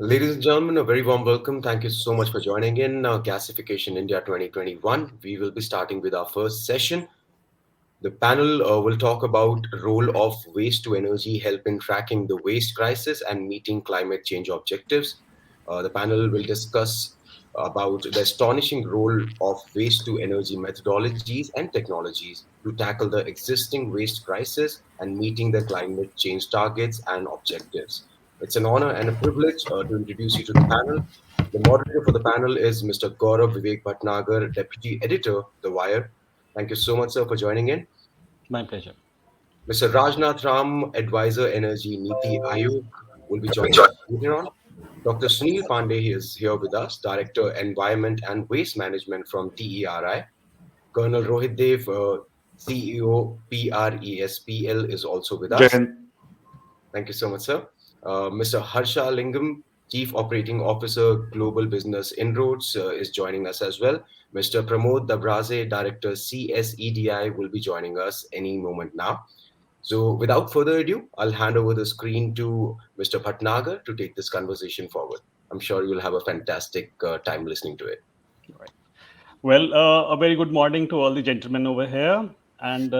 Ladies and gentlemen, a very warm welcome. Thank you so much for joining in Gasification India 2021. We will be starting with our first session. The panel will talk about role of waste to energy help in tracking the waste crisis and meeting climate change objectives. The panel will discuss about the astonishing role of waste to energy methodologies and technologies to tackle the existing waste crisis and meeting the climate change targets and objectives. It's an honor and a privilege to introduce you to the panel. The moderator for the panel is Mr. Gaurav Vivek Bhatnagar, Deputy Editor, The Wire. Thank you so much, sir, for joining in. My pleasure. Mr. Rajnath Ram, Advisor Energy Niti Ayog, will be joining us later on. Dr. Sunil Pandey is here with us, Director Environment and Waste Management from TERI. Colonel Rohit Dev, CEO PRESPL, is also with us. Jen, Thank you so much, sir. Mr. Harsha Lingam, Chief Operating Officer, Global Business Inroads, is joining us as well. Mr. Pramod Dabraze, Director CSEDI, will be joining us any moment now. So, without further ado, I'll hand over the screen to Mr. Bhatnagar to take this conversation forward. I'm sure you'll have a fantastic time listening to it. Right. Well, a very good morning to all the gentlemen over here. And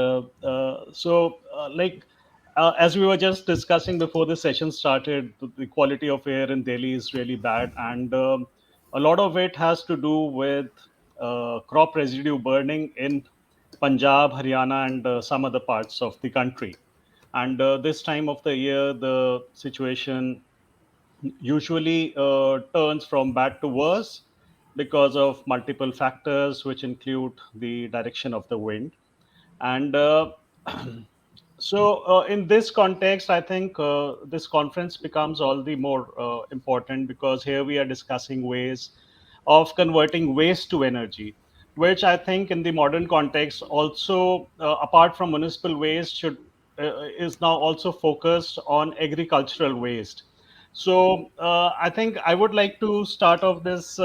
as we were just discussing before the session started, the quality of air in Delhi is really bad. And a lot of it has to do with crop residue burning in Punjab, Haryana, and some other parts of the country. And this time of the year, the situation usually turns from bad to worse because of multiple factors, which include the direction of the wind. And in this context, I think this conference becomes all the more important because here we are discussing ways of converting waste to energy, which I think in the modern context also, apart from municipal waste, should is now also focused on agricultural waste. So I think I would like to start off this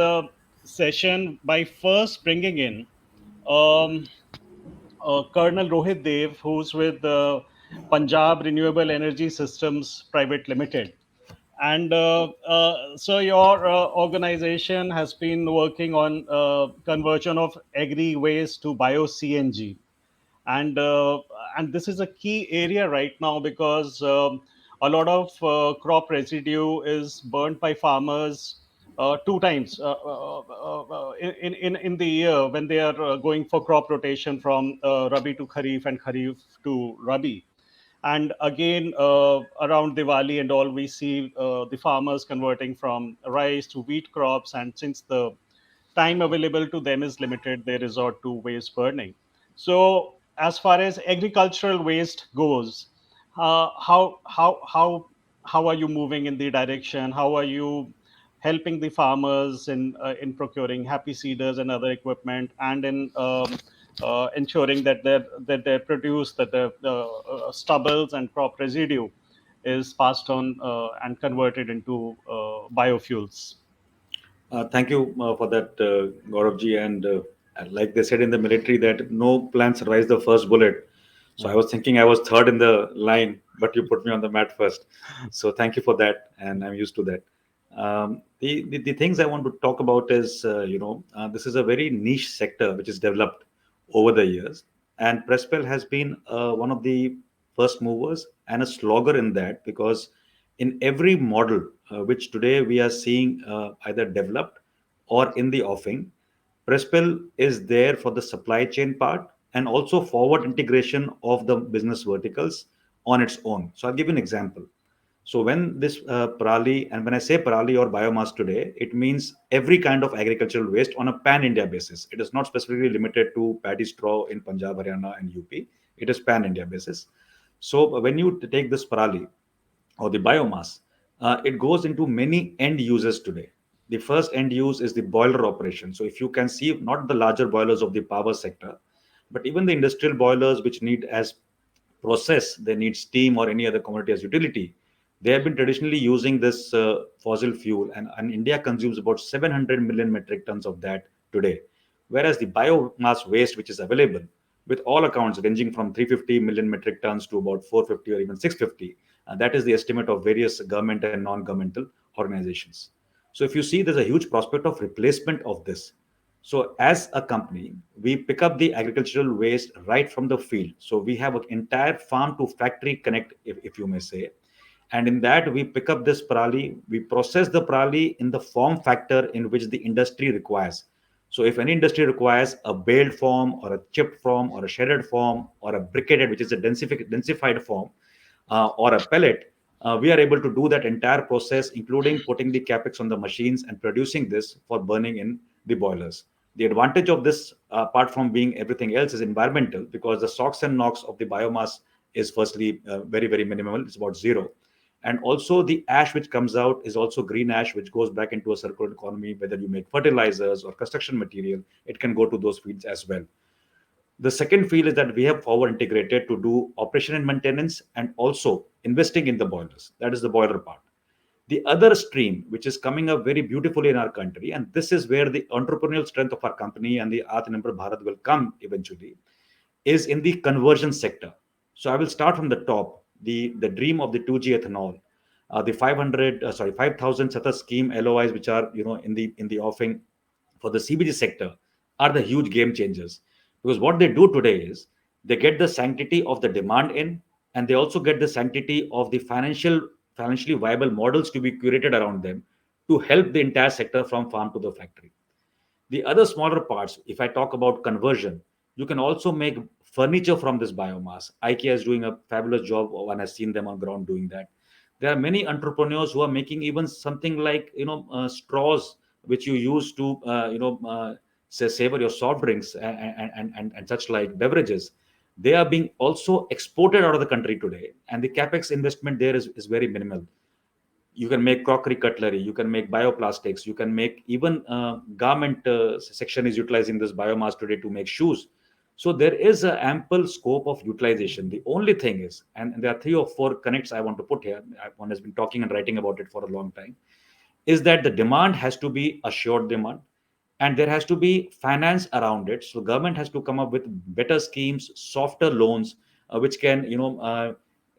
session by first bringing in um, Colonel Rohit Dev, who's with Punjab Renewable Energy Systems Private Limited. And so your organization has been working on conversion of agri waste to bio CNG, and this is a key area right now because a lot of crop residue is burnt by farmers two times in the year when they are going for crop rotation from Rabi to Kharif and Kharif to Rabi. And again, around Diwali and all, we see the farmers converting from rice to wheat crops. And since the time available to them is limited, they resort to waste burning. So, as far as agricultural waste goes, uh, how how how how are you moving in the direction? How are you helping the farmers in procuring happy seeders and other equipment, and in ensuring that their produce, that the stubbles and crop residue is passed on and converted into biofuels. thank you for that, Gauravji. And like they said in the military, that no plan survives the first bullet. So I was thinking I was third in the line, but you put me on the mat first. So thank you for that, and I'm used to that. The things I want to talk about is, this is a very niche sector which is developed over the years, and Prespel has been one of the first movers and a slogger in that, because in every model which today we are seeing either developed or in the offing, Prespel is there for the supply chain part and also forward integration of the business verticals on its own. So I'll give you an example. So when this parali, and when I say parali or biomass today, it means every kind of agricultural waste on a pan-India basis. It is not specifically limited to paddy straw in Punjab, Haryana, and UP. It is pan-India basis. So when you take this parali or the biomass, it goes into many end users today. The first end use is the boiler operation. So if you can see, not the larger boilers of the power sector, but even the industrial boilers which need as process, they need steam or any other commodity as utility. They have been traditionally using this fossil fuel, and India consumes about 700 million metric tons of that today. Whereas the biomass waste which is available, with all accounts ranging from 350 million metric tons to about 450 or even 650, that is the estimate of various government and non-governmental organizations. So if you see, there's a huge prospect of replacement of this. So as a company, we pick up the agricultural waste right from the field. So we have an entire farm to factory connect, if you may say. And in that, we pick up this parali, we process the parali in the form factor in which the industry requires. So if any industry requires a baled form or a chipped form or a shredded form or a briquetted, which is a densified form, or a pellet, we are able to do that entire process, including putting the capex on the machines and producing this for burning in the boilers. The advantage of this, apart from being everything else, is environmental, because the SOx and NOx of the biomass is firstly very, very minimal. It's about zero. And also the ash which comes out is also green ash, which goes back into a circular economy. Whether you make fertilizers or construction material, it can go to those fields as well. The second field is that we have forward integrated to do operation and maintenance and also investing in the boilers. That is the boiler part. The other stream, which is coming up very beautifully in our country, and this is where the entrepreneurial strength of our company and the Atmanirbhar Bharat will come eventually, is in the conversion sector. So I will start from the top. The dream of the 2G ethanol, the 5,000 Sata scheme LOIs, which are in the offing for the CBG sector, are the huge game changers. Because what they do today is they get the sanctity of the demand in, and they also get the sanctity of the financially viable models to be curated around them to help the entire sector from farm to the factory. The other smaller parts, if I talk about conversion, you can also make furniture from this biomass. IKEA is doing a fabulous job. One has seen them on ground doing that. There are many entrepreneurs who are making even something like straws, which you use to say savor your soft drinks and such like beverages. They are being also exported out of the country today, and the capex investment there is very minimal. You can make crockery cutlery, you can make bioplastics, you can make even garment section is utilizing this biomass today to make shoes. So there is an ample scope of utilization. The only thing is, and there are three or four connects I want to put here. One has been talking and writing about it for a long time, is that the demand has to be assured demand, and there has to be finance around it. So government has to come up with better schemes, softer loans, which can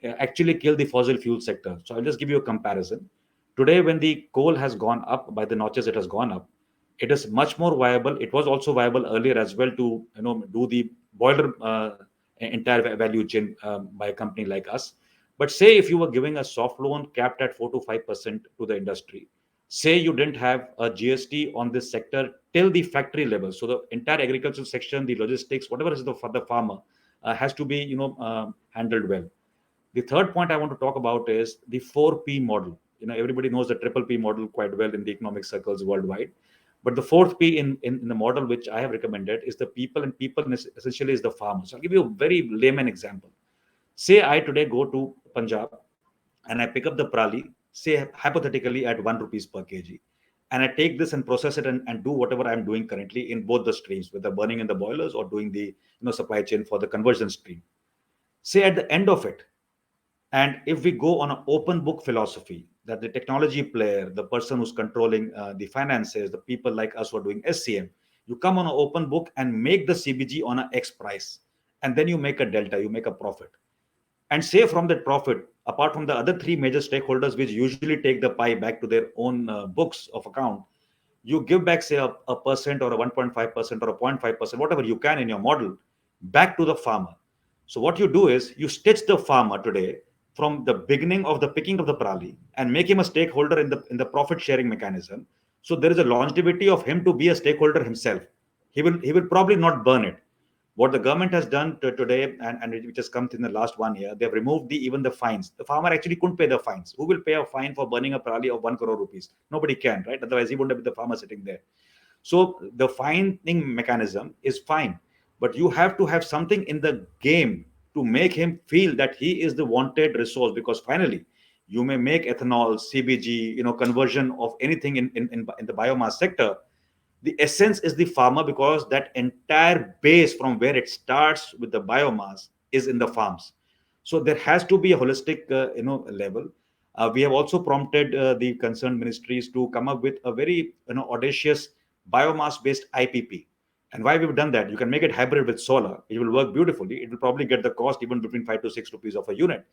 actually kill the fossil fuel sector. So I'll just give you a comparison. Today, when the coal has gone up by the notches, it has gone up. It is much more viable. It was also viable earlier as well to do the boiler entire value chain by a company like us. But say if you were giving a soft loan capped at 4 to 5% to the industry, say you didn't have a GST on this sector till the factory level. So the entire agricultural section, the logistics, whatever is for the farmer, has to be handled well. The third point I want to talk about is the 4P model. Everybody knows the triple P model quite well in the economic circles worldwide. But the fourth P in the model which I have recommended is the people, and people essentially is the farmers. I'll give you a very layman example. Say I today go to Punjab and I pick up the prali, say hypothetically at 1 rupees per kg, and I take this and process it and do whatever I'm doing currently in both the streams, whether burning in the boilers or doing the supply chain for the conversion stream. Say at the end of it, and if we go on an open book philosophy, that the technology player, the person who's controlling the finances, the people like us who are doing SCM, you come on an open book and make the CBG on an X price, and then you make a delta, you make a profit. And say from that profit, apart from the other three major stakeholders, which usually take the pie back to their own books of account, you give back, say, a percent or a 1.5% or a 0.5%, whatever you can in your model, back to the farmer. So what you do is you stitch the farmer today from the beginning of the picking of the prali and make him a stakeholder in the profit sharing mechanism. So there is a longevity of him to be a stakeholder himself. He will probably not burn it. What the government has done today, and which has come in the last 1 year, they have removed even the fines. The farmer actually couldn't pay the fines. Who will pay a fine for burning a prali of 1 crore rupees? Nobody can, right? Otherwise, he wouldn't have been the farmer sitting there. So the fining mechanism is fine, but you have to have something in the game to make him feel that he is the wanted resource. Because finally, you may make ethanol, CBG, conversion of anything in the biomass sector. The essence is the farmer, because that entire base from where it starts with the biomass is in the farms. So there has to be a holistic level. We have also prompted the concerned ministries to come up with a very audacious biomass based IPP. And why we've done that, you can make it hybrid with solar. It will work beautifully. It will probably get the cost even between 5 to 6 rupees of a unit.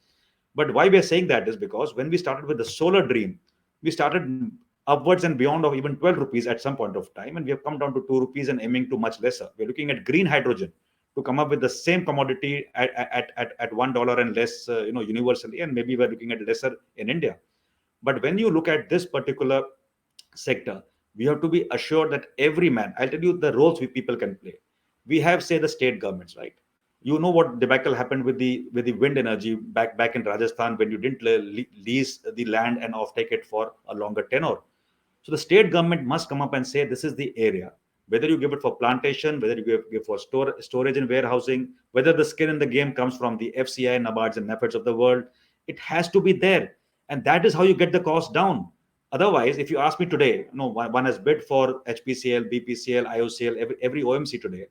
But why we are saying that is because when we started with the solar dream, we started upwards and beyond of even 12 rupees at some point of time, and we have come down to 2 rupees and aiming to much lesser. We're looking at green hydrogen to come up with the same commodity at $1 and less, universally, and maybe we're looking at lesser in India. But when you look at this particular sector, we have to be assured that every man, I'll tell you the roles we people can play. We have, say, the state governments, right? You know what debacle happened with the wind energy back in Rajasthan when you didn't lease the land and offtake it for a longer tenure. So the state government must come up and say this is the area. Whether you give it for plantation, whether you give for storage and warehousing, whether the skin in the game comes from the FCI, NABARDs, and NAFEDs of the world, it has to be there, and that is how you get the cost down. Otherwise, if you ask me today, one has bid for HPCL, BPCL, IOCL, every OMC today,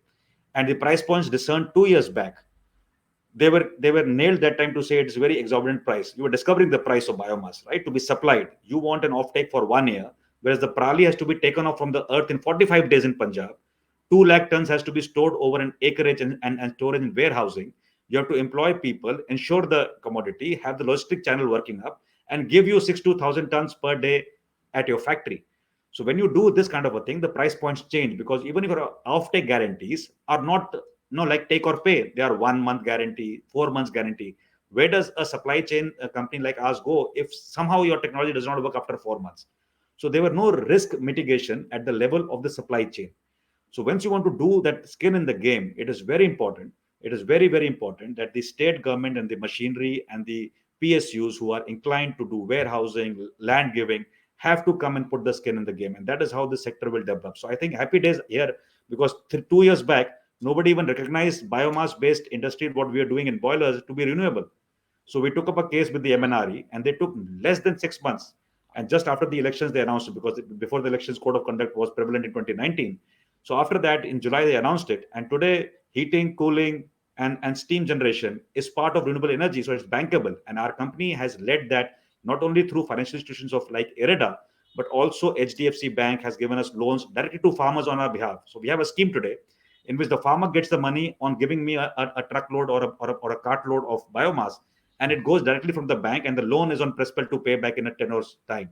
and the price points discerned 2 years back, they were nailed that time to say it's very exorbitant price. You were discovering the price of biomass, right, to be supplied. You want an offtake for 1 year, whereas the prali has to be taken off from the earth in 45 days in Punjab. 2 lakh tons has to be stored over an acreage and storage and warehousing. You have to employ people, ensure the commodity, have the logistic channel working up, and give you 6 to 1,000 tons per day at your factory. So when you do this kind of a thing, the price points change, because even if your offtake guarantees are not, like take or pay, they are 1 month guarantee, 4 months guarantee. Where does a supply chain company like ours go if somehow your technology does not work after 4 months? So there were no risk mitigation at the level of the supply chain. So once you want to do that skin in the game, it is very important. It is very, very important that the state government and the machinery and the PSUs who are inclined to do warehousing, land giving, have to come and put the skin in the game. And that is how the sector will develop. So I think happy days here, because 2 years back, nobody even recognized biomass based industry, what we are doing in boilers, to be renewable. So we took up a case with the MNRE, and they took less than 6 months. And just after the elections, they announced it, because before the elections, code of conduct was prevalent in 2019. So after that, in July, they announced it. And today, heating, cooling, and steam generation is part of renewable energy. So it's bankable. And our company has led that, not only through financial institutions of like IREDA, but also HDFC Bank has given us loans directly to farmers on our behalf. So we have a scheme today in which the farmer gets the money on giving me a truckload or a cartload of biomass, and it goes directly from the bank, and the loan is on principal to pay back in a 10 hours time.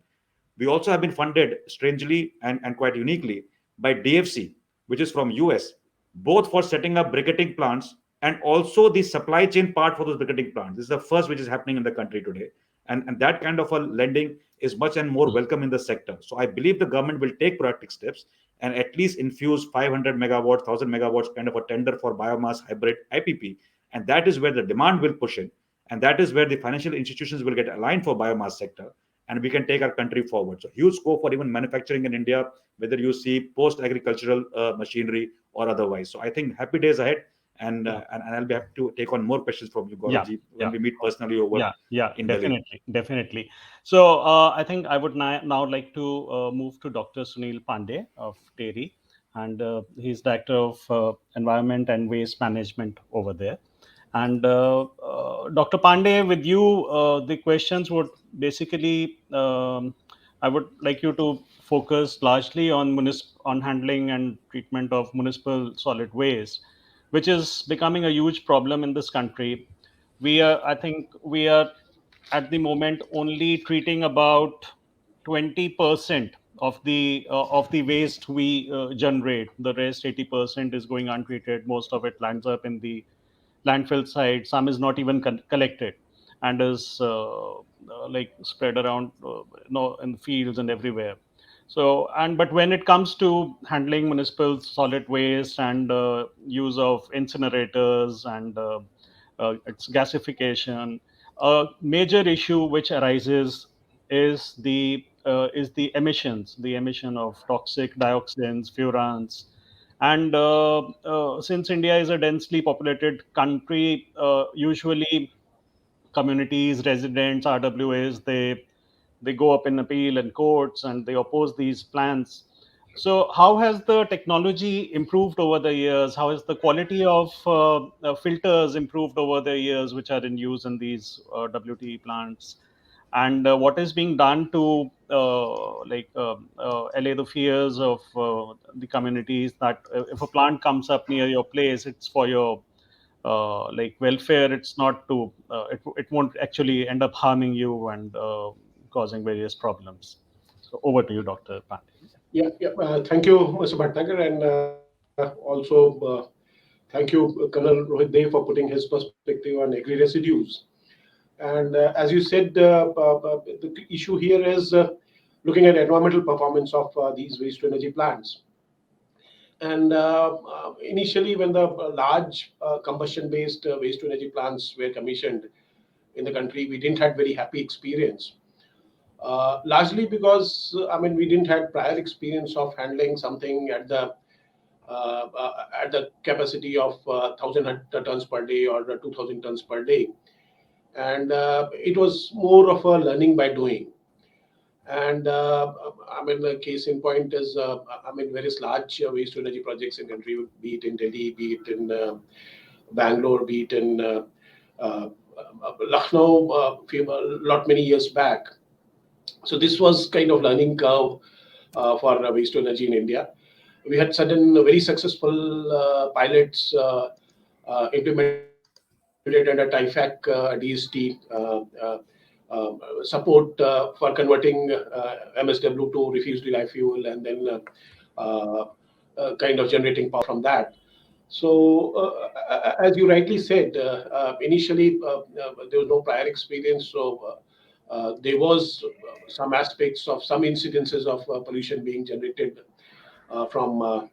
We also have been funded strangely and quite uniquely by DFC, which is from US, both for setting up briquetting plants and also the supply chain part for those briquetting plants. This is the first which is happening in the country today. And that kind of a lending is much and more welcome in the sector. So I believe the government will take proactive steps and at least infuse 500 megawatts, 1,000 megawatts kind of a tender for biomass hybrid IPP. And that is where the demand will push in. And that is where the financial institutions will get aligned for biomass sector, and we can take our country forward. So huge scope for even manufacturing in India, whether you see post-agricultural machinery or otherwise. So I think happy days ahead, and I'll be happy to take on more questions from you, Yeah, Gauravji, when yeah, we meet personally over yeah, in Delhi. definitely, definitely. So I think I would now like to move to Dr. Sunil Pandey of TERI, and he's Director of Environment and Waste Management over there. And Dr. Pandey, with you, the questions would basically, I would like you to focus largely on on handling and treatment of municipal solid waste, which is becoming a huge problem in this country. I think we are at the moment only treating about 20% of the waste we generate. The rest 80% is going untreated. Most of it lands up in the landfill site. Some is not even collected and is like spread around, in the fields and everywhere. So, and but when it comes to handling municipal solid waste and use of incinerators and its gasification, a major issue which arises is the emissions, the emission of toxic dioxins, furans, and since India is a densely populated country, usually communities, residents, RWAs, they go up in appeal and courts and they oppose these plans. So, how has the technology improved over the years? How has the quality of filters improved over the years, which are in use in these WTE plants? And what is being done to allay the fears of the communities that if a plant comes up near your place, it's for your welfare. It's not to it won't actually end up harming you and causing various problems. So over to you, Dr. Pandey. Thank you, Mr. Bhatnagar, and also thank you, Colonel Rohit Dev, for putting his perspective on agri residues. And as you said, the issue here is looking at environmental performance of these waste to energy plants. And initially, when the large combustion-based waste to energy plants were commissioned in the country, we didn't have very happy experience. Largely because we didn't have prior experience of handling something at the capacity of 1,000 tons per day or 2,000 tons per day, and it was more of a learning by doing. And the case in point is various large waste to energy projects in country, be it in Delhi, be it in Bangalore, be it in Lucknow, lot many years back. So this was kind of learning curve for waste to energy in India. We had certain very successful pilots implemented under TIFAC DST support for converting MSW to refuse derived fuel, and then kind of generating power from that. So as you rightly said, initially there was no prior experience, so there was some aspects of some incidences of pollution being generated from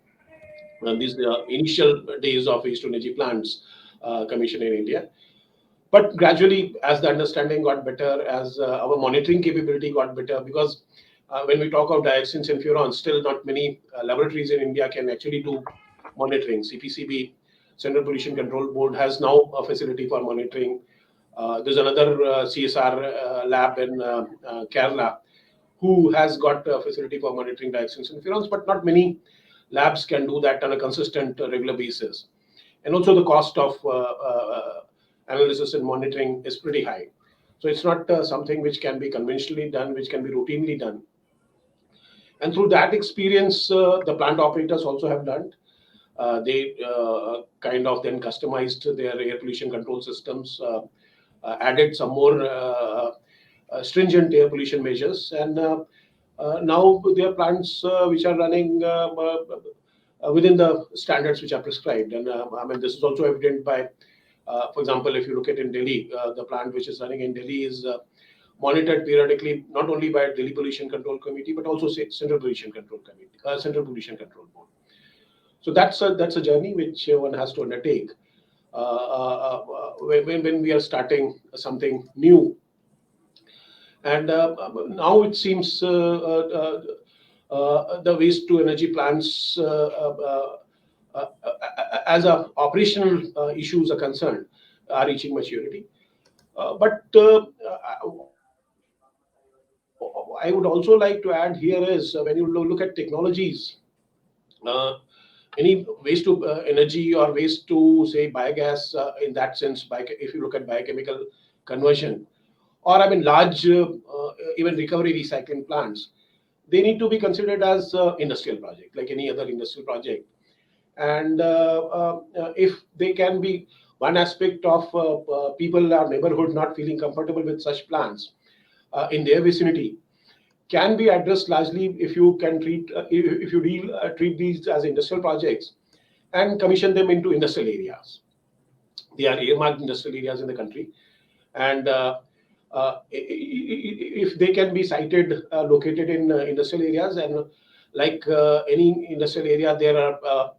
these initial days of waste to energy plants commission in India. But gradually, as the understanding got better, as our monitoring capability got better, because when we talk of dioxins and furans, still not many laboratories in India can actually do monitoring. CPCB, Central Pollution Control Board, has now a facility for monitoring. There's another CSR lab in Kerala who has got a facility for monitoring dioxins and furans, but not many labs can do that on a consistent, regular basis. And also the cost of analysis and monitoring is pretty high. So it's not something which can be conventionally done, which can be routinely done. And through that experience, the plant operators also have learned. They kind of then customized their air pollution control systems, added some more stringent air pollution measures, and now there are plants which are running within the standards which are prescribed. And this is also evident by, for example, if you look at in Delhi, the plant which is running in Delhi is monitored periodically, not only by Delhi Pollution Control Committee, but also Central Pollution Control Committee, Central Pollution Control Board. So that's a journey which one has to undertake when we are starting something new. And now it seems the waste to energy plants, as operational issues are concerned, are reaching maturity. But I would also like to add here is when you look at technologies, any waste to energy or waste to say biogas, in that sense, if you look at biochemical conversion, or large even recovery recycling plants, they need to be considered as industrial project like any other industrial project. And if they can be one aspect of people or neighborhood not feeling comfortable with such plants in their vicinity, can be addressed largely if you can treat treat these as industrial projects and commission them into industrial areas. They are earmarked industrial areas in the country, and if they can be sited, located in industrial areas, and like any industrial area, there are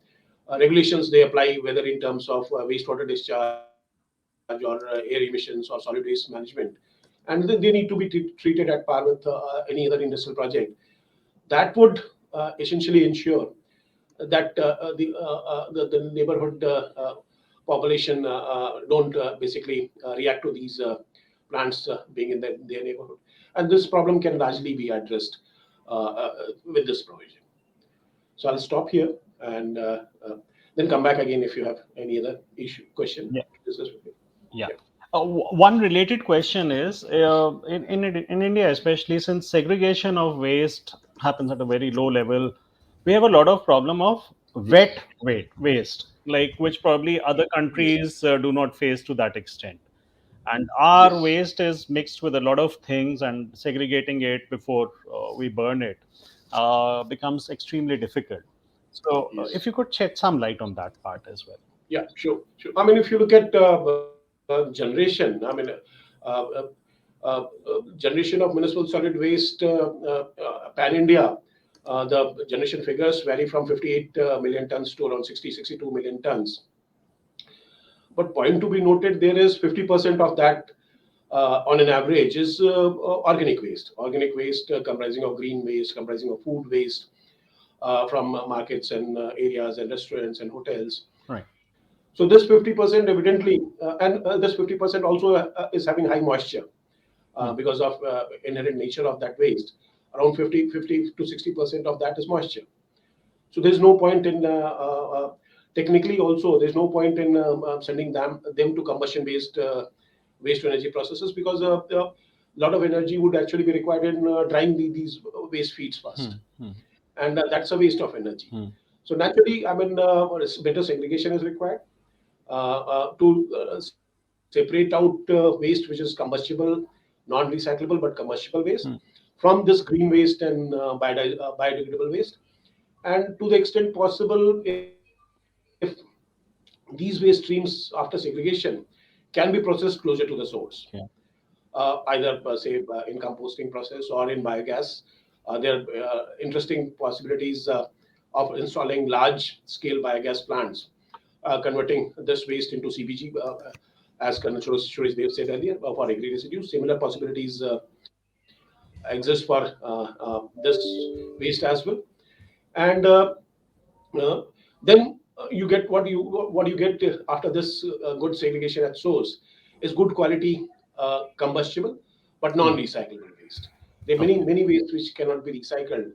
regulations they apply, whether in terms of wastewater discharge or air emissions or solid waste management, and they need to be treated at par with any other industrial project. That would essentially ensure that the neighborhood population don't basically react to these plants being in their neighborhood. And this problem can largely be addressed with this provision. So I'll stop here and then come back again if you have any other question. Yeah. One related question is in India, especially since segregation of waste happens at a very low level, we have a lot of problem of wet waste, like which probably other countries do not face to that extent. and our Yes. waste is mixed with a lot of things, and segregating it before we burn it becomes extremely difficult. So, if Yes. you could shed some light on that part as well. Yeah, sure, sure. I mean, if you look at generation, I mean, uh, uh, generation of municipal solid waste pan India, the generation figures vary from 58 million tons to around 62 million tons. But point to be noted, there is 50% of that on an average is organic waste. Organic waste comprising of green waste, comprising of food waste from markets and areas and restaurants and hotels. Right. So this 50% evidently, and this 50% also is having high moisture Hmm. because of inherent nature of that waste. Around 50 to 60% of that is moisture. So there's no point in technically also there's no point in sending them to combustion based waste to energy processes because a lot of energy would actually be required in drying these waste feeds Hmm. first, Hmm. and that's a waste of energy. Hmm. So naturally, I mean, better segregation is required to separate out waste which is combustible, non-recyclable but combustible waste Hmm. from this green waste and biodegradable waste. And to the extent possible, if these waste streams after segregation can be processed closer to the source, Okay. either say in composting process or in biogas. There are interesting possibilities of installing large scale biogas plants, converting this waste into CBG, as Colonel Suresh Dev said earlier, for agri residues. Similar possibilities exist for this waste as well. And uh, then you get after this good segregation at source is good quality combustible but Hmm. non-recyclable waste. There are Okay. many waste which cannot be recycled.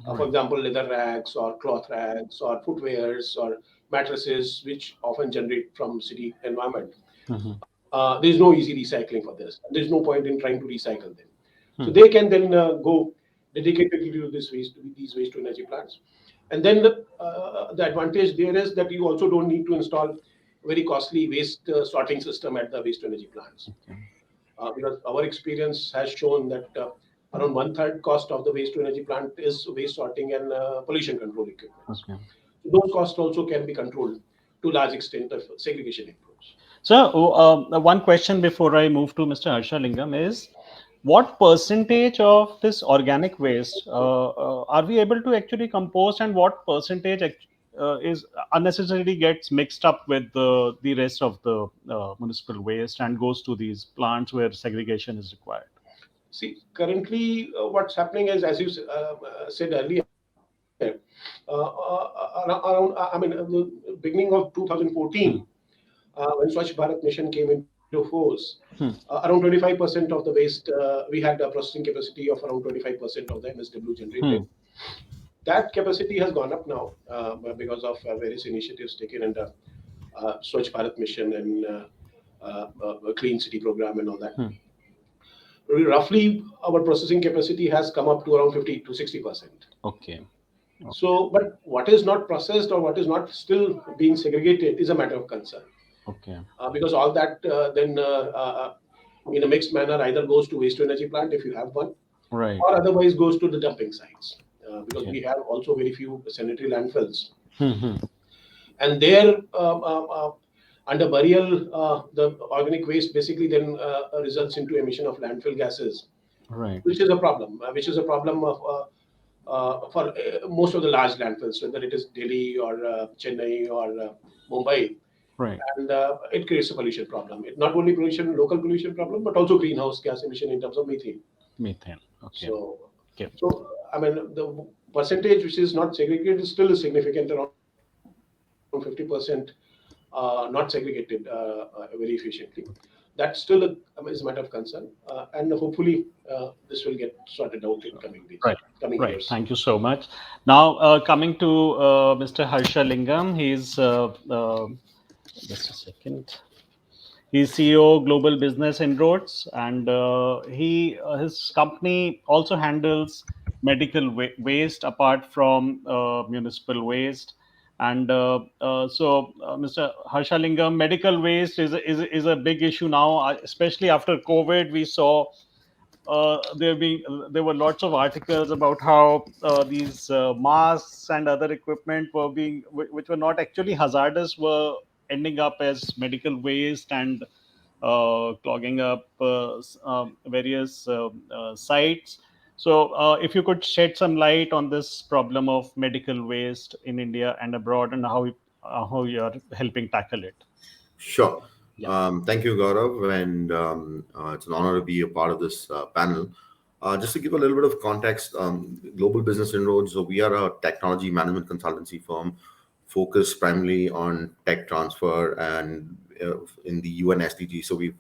For Right. example, leather rags or cloth rags or footwears or mattresses, which often generate from city environment. Hmm. There is no easy recycling for this. There is no point in trying to recycle them. So Hmm. they can then go dedicatedly to these waste to energy plants. And then the advantage there is that you also don't need to install very costly waste sorting system at the waste to energy plants, Okay. because our experience has shown that around one third cost of the waste to energy plant is waste sorting and pollution control equipment. Okay. Those costs also can be controlled to large extent if segregation improves. So, one question before I move to Mr. Harsha Lingam is, what percentage of this organic waste are we able to actually compost, and what percentage is unnecessarily gets mixed up with the rest of the municipal waste and goes to these plants where segregation is required? See, currently, what's happening is, as you said earlier, around, I mean, the beginning of 2014, Hmm. when Swachh Bharat mission came into force, Hmm. around 25% of the waste, we had a processing capacity of around 25% of the MSW generated. Hmm. That capacity has gone up now because of various initiatives taken under Swachh Bharat mission and Clean City program and all that. Hmm. Roughly, our processing capacity has come up to around 50 to 60%. Okay. So, but what is not processed or what is not still being segregated is a matter of concern, Okay. because all that then in a mixed manner either goes to waste to energy plant if you have one, Right. or otherwise goes to the dumping sites, because Okay. we have also very few sanitary landfills. Hmm. Hmm. And there, under burial, the organic waste basically then results into emission of landfill gases, Right. which is a problem of for most of the large landfills, whether it is Delhi or Chennai or Mumbai, Right. and it creates a pollution problem. It not only pollution, local pollution problem, but also greenhouse gas emission in terms of methane. Methane. Okay. So, Okay. so I mean, the percentage which is not segregated is still significant, around 50%, not segregated very efficiently. That's still is a matter of concern, and hopefully this will get sorted out in coming days, Right. coming Right. years. Thank you so much. Now, coming to Mr. Harsha Lingam, he's just a second. He's CEO Global Business Inroads, and his company also handles medical waste apart from municipal waste. And Mr. Harshalingam, medical waste is a big issue now, especially after COVID. We saw there were lots of articles about how these masks and other equipment which were not actually hazardous, were ending up as medical waste and clogging up various sites. So, if you could shed some light on this problem of medical waste in India and abroad, and how you are helping tackle it. Sure. Yeah. Thank you, Gaurav, and it's an honor to be a part of this panel. Just to give a little bit of context, Global Business Inroads, so we are a technology management consultancy firm focused primarily on tech transfer and in the UN SDG. So we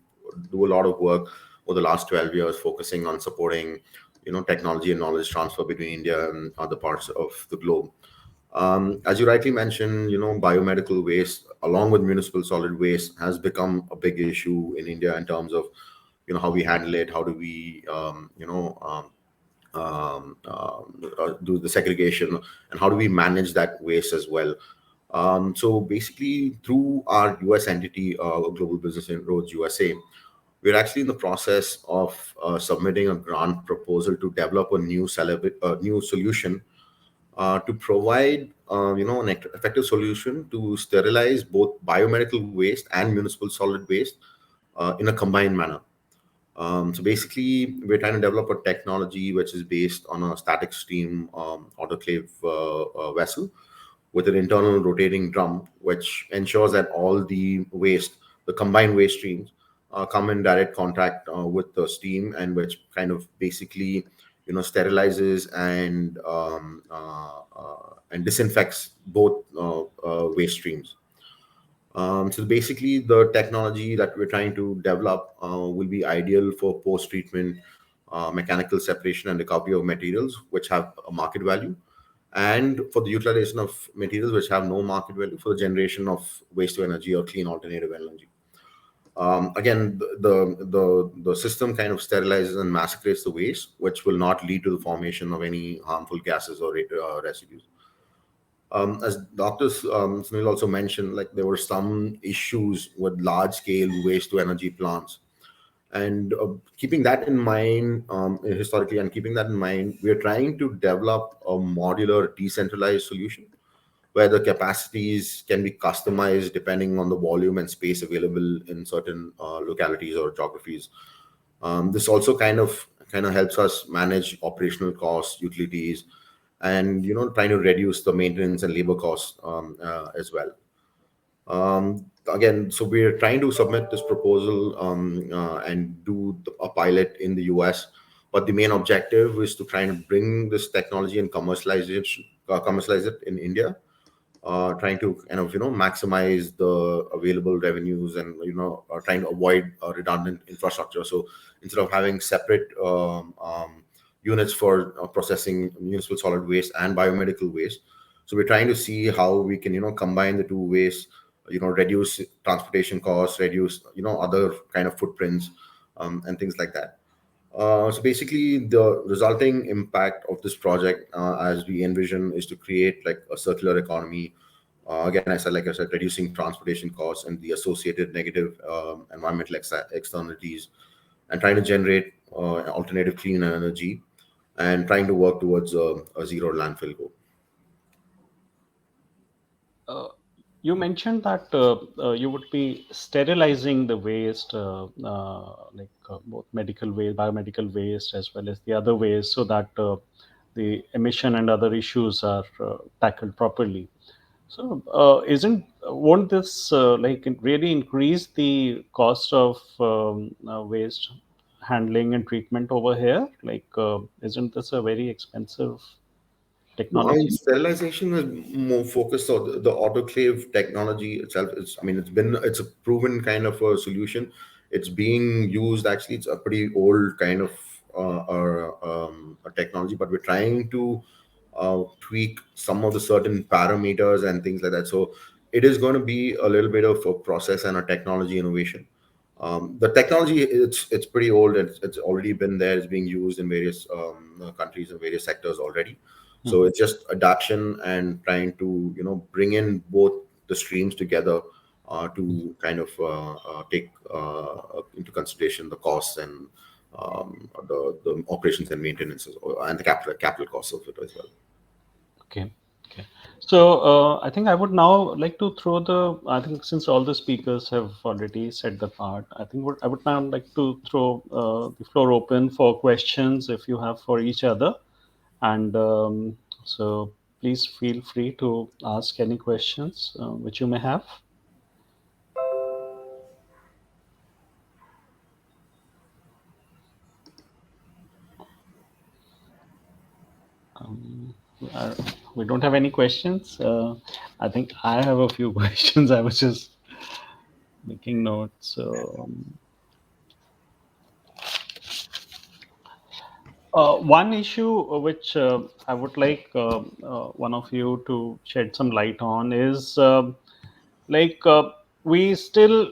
do a lot of work over the last 12 years focusing on supporting, technology and knowledge transfer between India and other parts of the globe. As you rightly mentioned, biomedical waste, along with municipal solid waste, has become a big issue in India in terms of, how we handle it, how do we, do the segregation, and how do we manage that waste as well. So basically, through our US entity, Global Business Inroads USA, we're actually in the process of submitting a grant proposal to develop a new solution to provide an effective solution to sterilize both biomedical waste and municipal solid waste in a combined manner. So basically, we're trying to develop a technology which is based on a static stream autoclave vessel with an internal rotating drum, which ensures that all the waste, the combined waste streams, come in direct contact with the steam, and which kind of basically, sterilizes and disinfects both waste streams. So basically, the technology that we're trying to develop will be ideal for post-treatment mechanical separation and recovery of materials which have a market value, and for the utilization of materials which have no market value for the generation of waste to energy or clean alternative energy. Again, the system kind of sterilizes and macerates the waste, which will not lead to the formation of any harmful gases or residues. As Dr. Sunil also mentioned, like there were some issues with large-scale waste-to-energy plants, and keeping that in mind, historically, and keeping that in mind, we are trying to develop a modular, decentralized solution where the capacities can be customized depending on the volume and space available in certain localities or geographies. This also kind of helps us manage operational costs, utilities, and trying to reduce the maintenance and labor costs as well. Again, so we're trying to submit this proposal and do a pilot in the US, but the main objective is to try and bring this technology and commercialize it in India, trying to maximize the available revenues, and trying to avoid redundant infrastructure. So instead of having separate units for processing municipal solid waste and biomedical waste, so we're trying to see how we can combine the two waste, reduce transportation costs, reduce other kind of footprints, and things like that. So basically, the resulting impact of this project, as we envision, is to create like a circular economy. Again, like I said, reducing transportation costs and the associated negative environmental externalities, and trying to generate alternative clean energy, and trying to work towards a zero landfill goal. You mentioned that you would be sterilizing the waste, both medical waste, biomedical waste, as well as the other waste, so that the emission and other issues are tackled properly. So, won't this really increase the cost of waste handling and treatment over here? Isn't this a very expensive No, I mean, technology? sterilization is more focused on the autoclave technology itself. It's a proven kind of a solution. It's being used, actually. It's a pretty old kind of a technology, but we're trying to tweak some of the certain parameters and things like that. So it is going to be a little bit of a process and a technology innovation. The technology, it's pretty old. It's already been there. It's being used in various countries and various sectors already. So it's just adaptation and trying to bring in both the streams together to kind of take into consideration the costs and the operations and maintenances and the capital costs of it as well. Okay. Okay. So I think I would now like to throw I think since all the speakers have already said the part, I think I would now like to throw the floor open for questions if you have for each other. And so please feel free to ask any questions which you may have. Um, uh, we don't have any questions. I think I have a few questions. I was just making notes. So, one issue which I would like one of you to shed some light on is like we still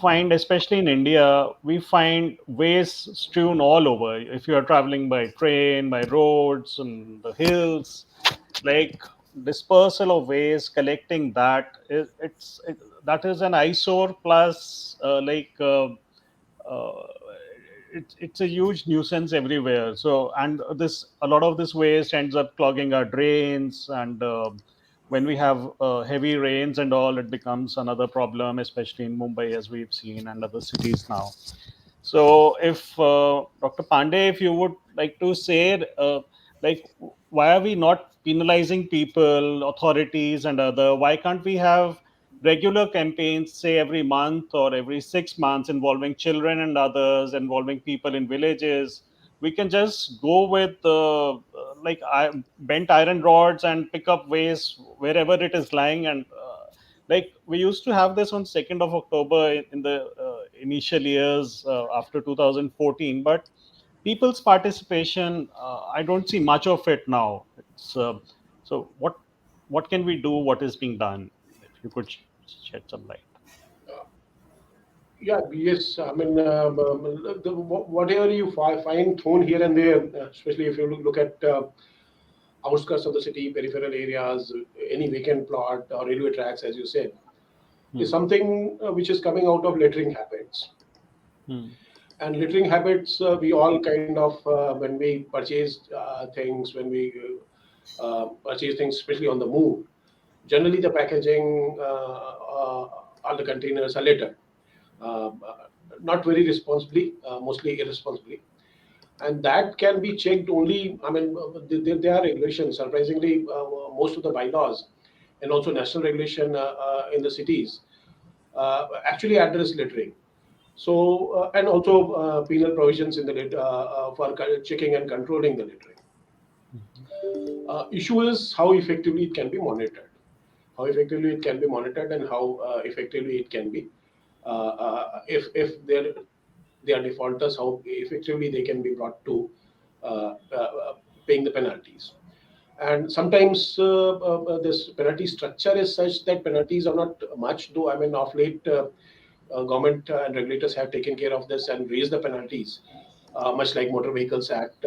find, especially in India, we find waste strewn all over. If you are traveling by train, by roads, and the hills, like dispersal of waste, collecting that, that is an eyesore plus uh, it's a huge nuisance everywhere. So, and this a lot of this waste ends up clogging our drains, and when we have heavy rains and all, it becomes another problem, especially in Mumbai, as we've seen, and other cities now. So, if Dr. Pandey, if you would like to say, like, why are we not penalizing people, authorities, and other? Why can't we have regular campaigns, say every month or every 6 months, involving children and others, involving people in villages? We can just go with bent iron rods and pick up waste wherever it is lying, and like we used to have this on 2nd of October in the initial years after 2014, but people's participation, I don't see much of it now. So what can we do? What is being done? If you could shed some light. Yeah, yes. I mean, whatever you find thrown here and there, especially if you look at outskirts of the city, peripheral areas, any vacant plot or railway tracks, as you said, is something which is coming out of littering habits. Hmm. And littering habits, we all kind of, when we purchase things, when we purchase things, especially on the move, generally the packaging, all the containers are littered. Uh, Not very responsibly, mostly irresponsibly. And that can be checked only, I mean, there are regulations, surprisingly, most of the bylaws and also national regulation in the cities actually address littering. So, and also penal provisions in the for checking and controlling the littering. Issue is how effectively it can be monitored. How effectively it can be monitored, and how effectively it can be, if they are defaulters, how effectively they can be brought to paying the penalties. And sometimes this penalty structure is such that penalties are not much, though I mean of late government and regulators have taken care of this and raised the penalties, much like Motor Vehicles Act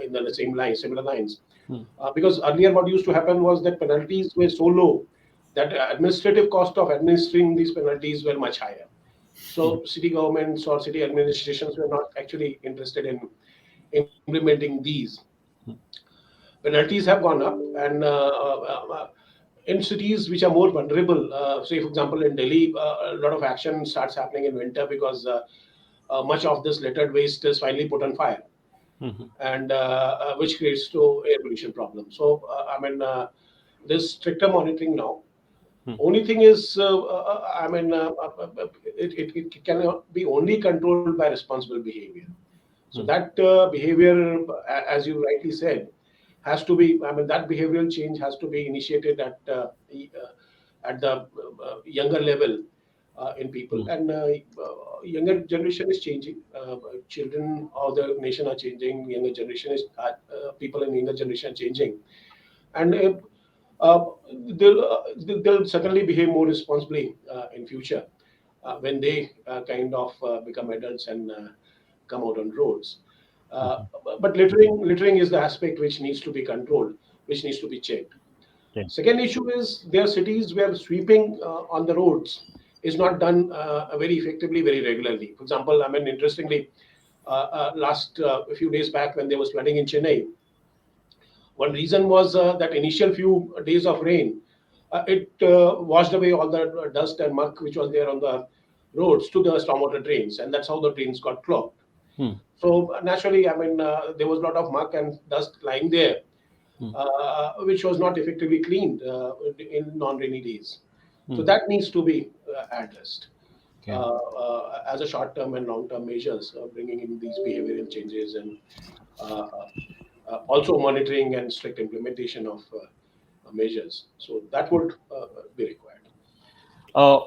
in the same line, similar lines. Because earlier what used to happen was that penalties were so low that administrative cost of administering these penalties were much higher. So city governments or city administrations were not actually interested in implementing these. Penalties have gone up, and in cities which are more vulnerable, say for example in Delhi, a lot of action starts happening in winter because much of this littered waste is finally put on fire, and which creates to air pollution problem. So I mean, there's stricter monitoring now. Only thing is, I mean, it cannot be only controlled by responsible behavior. So that behavior, as you rightly said, has to be. I mean, that behavioral change has to be initiated at the younger level in people, and younger generation is changing. Children of the nation are changing. Younger generation is people in younger generation are changing, and uh, they'll certainly behave more responsibly in future when they kind of become adults and come out on roads. But littering is the aspect which needs to be controlled. which needs to be checked. Okay. Second issue is there are cities where sweeping on the roads is not done very effectively, very regularly. For example, I mean, interestingly, last few days back when there was flooding in Chennai, one reason was that initial few days of rain, it washed away all the dust and muck which was there on the roads to the stormwater drains, and that's how the drains got clogged. Hmm. So naturally, I mean, there was a lot of muck and dust lying there, which was not effectively cleaned in non-rainy days. So that needs to be addressed Okay. as a short-term and long-term measures, bringing in these behavioral changes and uh, also monitoring and strict implementation of measures. So that would be required.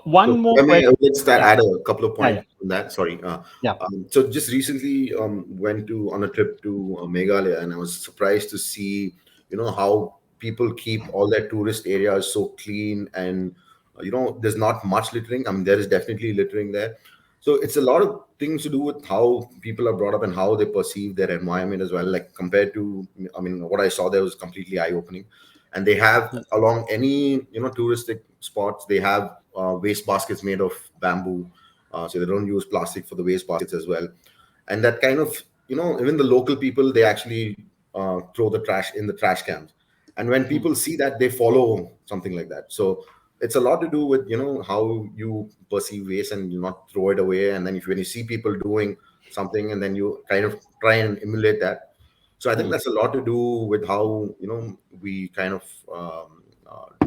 One So more let me question. let's Yeah. add a couple of Yeah, points on that. Sorry. Yeah. So just recently went to on a trip to Meghalaya, and I was surprised to see, how people keep all their tourist areas so clean, and there's not much littering. I mean, there is definitely littering there. So it's a lot of things to do with how people are brought up and how they perceive their environment as well. Like compared to, I mean, what I saw there was completely eye-opening. And they have along any touristic spots, they have waste baskets made of bamboo, so they don't use plastic for the waste baskets as well. And that kind of, even the local people, they actually throw the trash in the trash cans, and when people see that, they follow something like that. So it's a lot to do with how you perceive waste, and you not throw it away. And then if when you see people doing something, and then you kind of try and emulate that. So I think that's a lot to do with how we kind of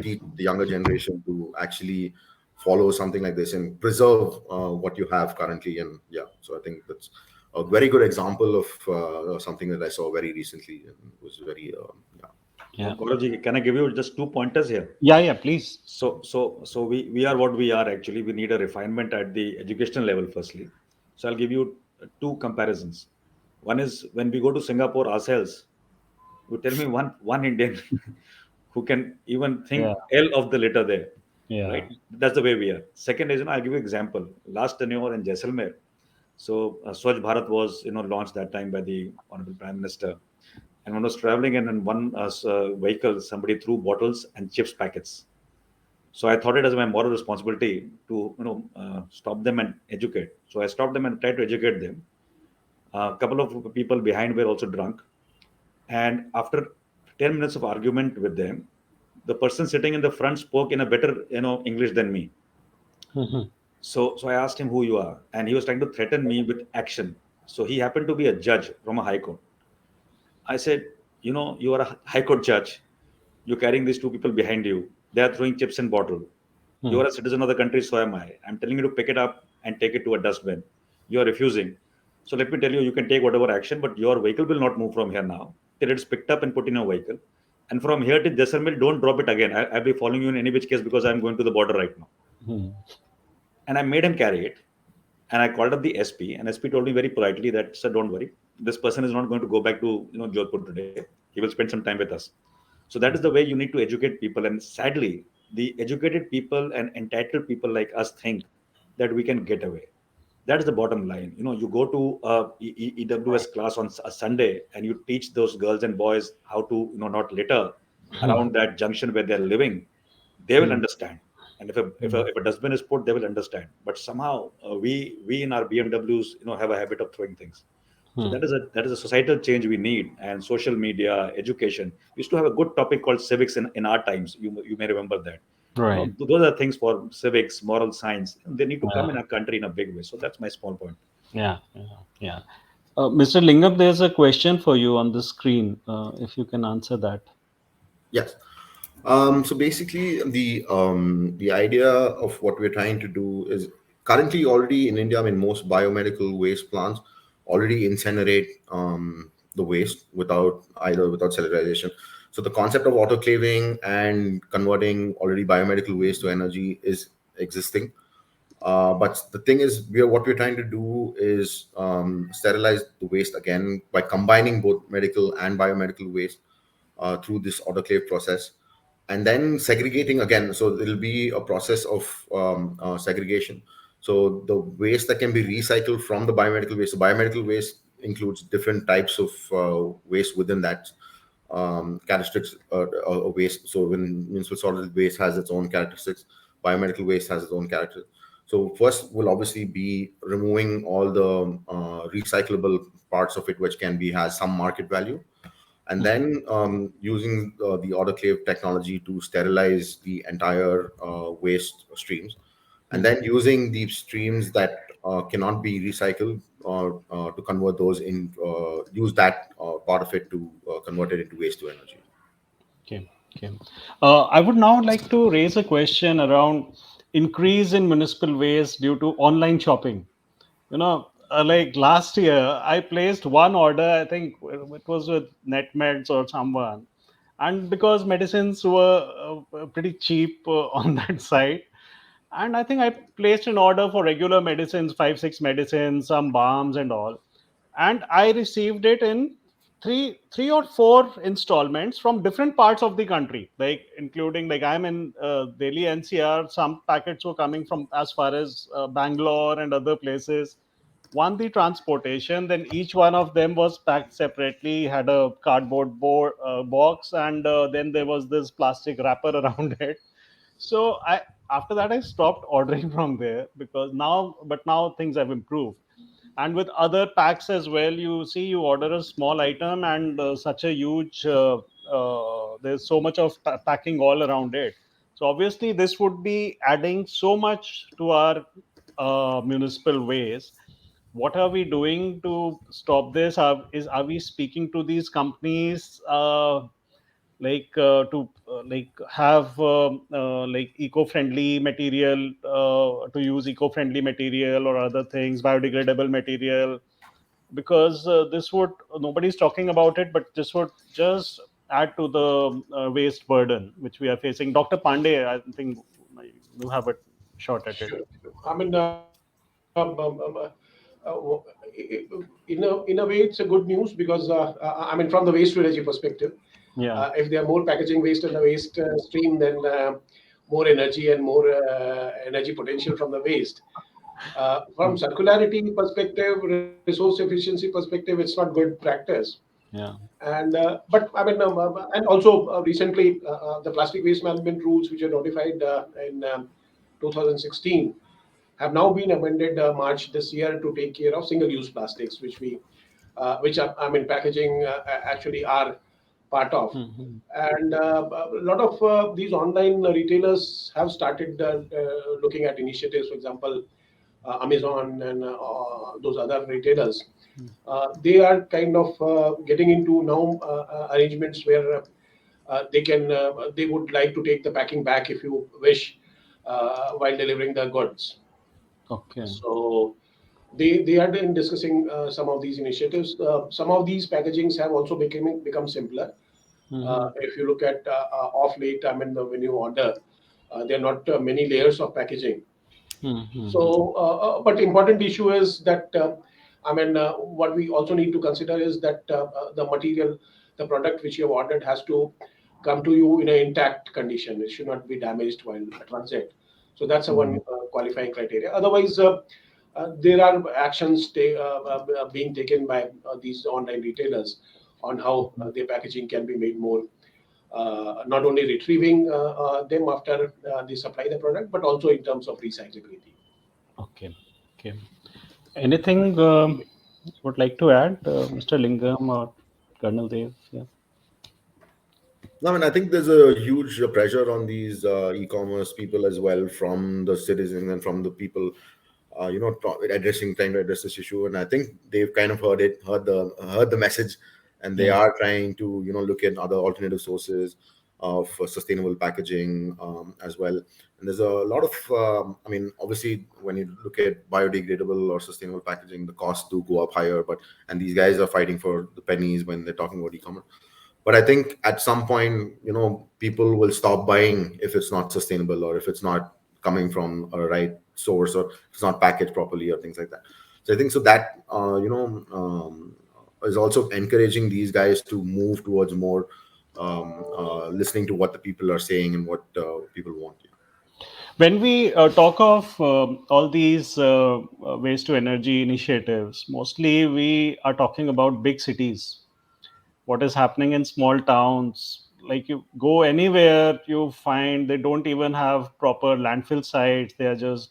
teach the younger generation to actually follow something like this and preserve what you have currently. And yeah, so I think that's a very good example of something that I saw very recently, and was very yeah. Yeah. Gaurav, can I give you just 2 pointers here? Yeah, please. So we are what we are actually. We need a refinement at the educational level, firstly. So I'll give you two comparisons. One is when we go to Singapore ourselves, you tell me one Indian who can even think L of the litter there, right? That's the way we are. Second is, I'll give you example. Last tenure in Jaisalmer, so Swachh Bharat was launched that time by the Honorable Prime Minister, and when I was traveling and in one vehicle, somebody threw bottles and chips packets. So I thought it as my moral responsibility to stop them and educate. So I stopped them and tried to educate them. A couple of people behind were also drunk, and after 10 minutes of argument with them, the person sitting in the front spoke in a better English than me. So I asked him who you are, and he was trying to threaten me with action. So he happened to be a judge from a high court. I said, you are a high court judge. You're carrying these two people behind you. They are throwing chips in bottle. You are a citizen of the country, so am I. I'm telling you to pick it up and take it to a dustbin. You are refusing. So let me tell you, you can take whatever action, but your vehicle will not move from here now till it's picked up and put in a vehicle. And from here to Jaisalmer, don't drop it again. I'll be following you in any which case because I'm going to the border right now. And I made him carry it. And I called up the SP, and SP told me very politely that, sir, don't worry. This person is not going to go back to Jodhpur today. He will spend some time with us. So that is the way you need to educate people. And sadly, the educated people and entitled people like us think that we can get away. That is the bottom line. You go to a EWS class on a Sunday and you teach those girls and boys how to not litter around that junction where they're living. They will understand. And if a dustbin is put, they will understand. But somehow we in our BMWs have a habit of throwing things. So that is a societal change we need. And social media, education. We used to have a good topic called civics in our times. You may remember that. Right. Those are things for civics, moral science. They need to come in our country in a big way. So that's my small point. Yeah. Mr. Lingam, there's a question for you on the screen. If you can answer that. Yes. So basically, the idea of what we're trying to do is currently already in India. I mean, most biomedical waste plants already incinerate the waste without cellularization. So the concept of autoclaving and converting already biomedical waste to energy is existing. But the thing is, what we're trying to do is sterilize the waste again by combining both medical and biomedical waste through this autoclave process, and then segregating again. So it'll be a process of segregation. So the waste that can be recycled from the biomedical waste includes different types of waste within that. characteristics of waste. So when municipal solid waste has its own characteristics, biomedical waste has its own characteristics. So first will obviously be removing all the recyclable parts of it, which can be has some market value, and then using the autoclave technology to sterilize the entire waste streams, and then using the streams that cannot be recycled or to convert those in use that part of it to convert it into waste to energy. Okay. Okay. I would now like to raise a question around increase in municipal waste due to online shopping. Like last year, I placed one order. I think it was with NetMeds or someone, and because medicines were pretty cheap on that site, and I think I placed an order for regular medicines, 5 6 medicines, some balms and all, and I received it in three or four installments from different parts of the country, like including, like, I'm in Delhi NCR. Some packets were coming from as far as Bangalore and other places. One, the transportation, then each one of them was packed separately, had a cardboard box, and then there was this plastic wrapper around it. So I after that I stopped ordering from there, because now things have improved. And with other packs as well, you see, you order a small item and such a huge there's so much of packing all around it. So obviously this would be adding so much to our municipal waste. What are we doing to stop this? Are we speaking to these companies, to like have like eco-friendly material, to use eco-friendly material or other things, biodegradable material? Because this would, nobody's talking about it, but this would just add to the waste burden which we are facing. Dr. Pandey, I think you have a shot at it. Sure. I mean, in a way, it's a good news because I mean, from the waste to energy perspective, Yeah. if there are more packaging waste in the waste stream, then more energy and more energy potential from the waste. From circularity perspective, resource efficiency perspective, it's not good practice. Yeah. And but I mean, and also recently, the plastic waste management rules, which are notified in 2016, have now been amended March this year to take care of single-use plastics, which are, I mean, packaging actually are part of. Mhm. And a lot of these online retailers have started looking at initiatives. For example, Amazon and those other retailers. They are kind of getting into now arrangements where they would like to take the packing back if you wish while delivering the goods. Okay. So they are then discussing some of these initiatives. Some of these packagings have also become simpler. If you look at off late, I mean, when you order, there are not many layers of packaging. So, but important issue is that I mean, what we also need to consider is that the material, the product which you have ordered has to come to you in an intact condition. It should not be damaged while transit. So that's a one qualifying criteria. Otherwise, there are actions being taken by these online retailers on how their packaging can be made more not only retrieving them after they supply the product, but also in terms of recyclability. Okay. Okay. Anything you would like to add, Mr. Lingam or Colonel Dev? Yeah. No, I mean, I think there's a huge pressure on these e-commerce people as well, from the citizens and from the people, trying to address this issue. And I think they've kind of heard the message, and they Yeah. are trying to, look at other alternative sources of sustainable packaging as well. And there's a lot of, I mean, obviously, when you look at biodegradable or sustainable packaging, the costs do go up higher. And these guys are fighting for the pennies when they're talking about e-commerce. But I think at some point, people will stop buying if it's not sustainable, or if it's not coming from a right source, or if it's not packaged properly, or things like that. So I think so that is also encouraging these guys to move towards more listening to what the people are saying and what people want. When we talk of all these waste to energy initiatives, mostly we are talking about big cities. what is happening in small towns. Like you go anywhere, you find they don't even have proper landfill sites. They are just